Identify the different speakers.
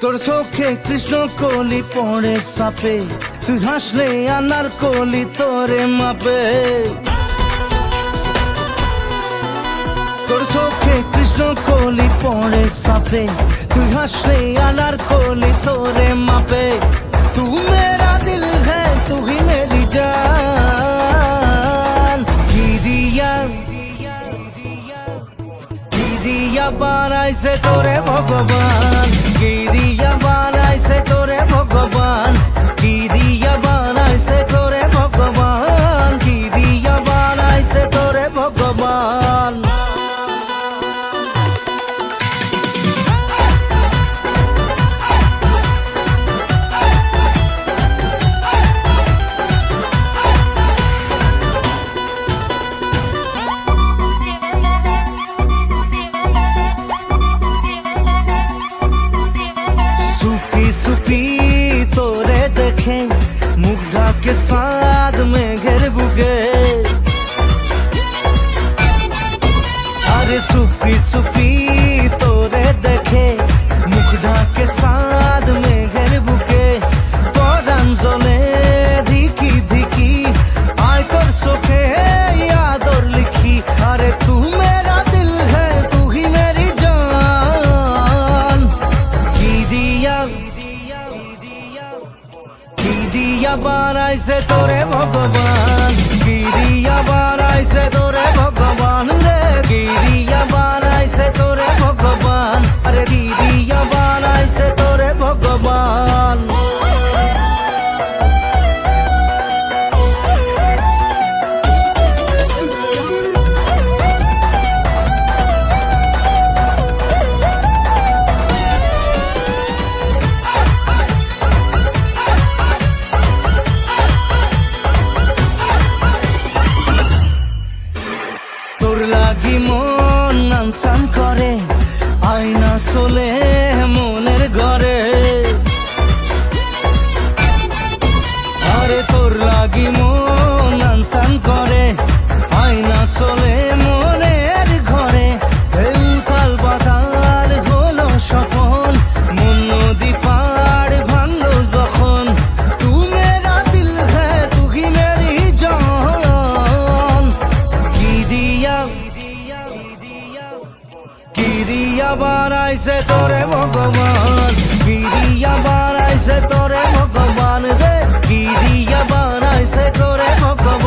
Speaker 1: তোর চোখে কৃষ্ণ কলি পড়ে সাপে, তুই হাসলে আনার কলি তোরে মাপে। তোর চোখে কৃষ্ণ কলি পড়ে সাপে, তুই হাসলে আনার কলি তোরে মাপে। তু মেরা দিল है तू ही मेरी जान। কি দিয়া বানাইছে তোরে ভগবান, কি দিয়া বানাইছে তোরে ভগবান, কি দিয়া বানাইছে তোরে ভগবান, কি দিয়া বানাইছে তোরে ভগবান। सुपी तोरे देखे मुख ढाके साथ में घेर बुगे। अरे सुपी सुपी तोरे देखे मुख ढाके साथ में घेर बुगे। परान जले धिकी धिकी आय तोर सोखे यादर लिखी। अरे तू मेरा दिल है तू ही मेरी जान। की দিয়া বানাইছে তোরে ভগবান, কি দিয়া বানাইছে তোরে ভগবান রে। কি দিয়া বানাইছে তোরে ভগবান, আরে কি দিয়া বানাইছে তোরে ভগবান। তোর লাগি মন আনসান করে আয়না চলে মনের ঘরে। আরে তোর লাগি মন আনসান করে আয়না চলে মনের ঘরে। উতাল বাতাল হলো সপন, মন নদী পাড় ভাঙলো যখন। তু মেরা দিল है तू ही मेरी जान। কি দিয়া বানাইছে তোরে ভগবান, কি দিয়া বানাইছে তোরে ভগবান রে। কি দিয়া বানাইছে তোরে ভগবান।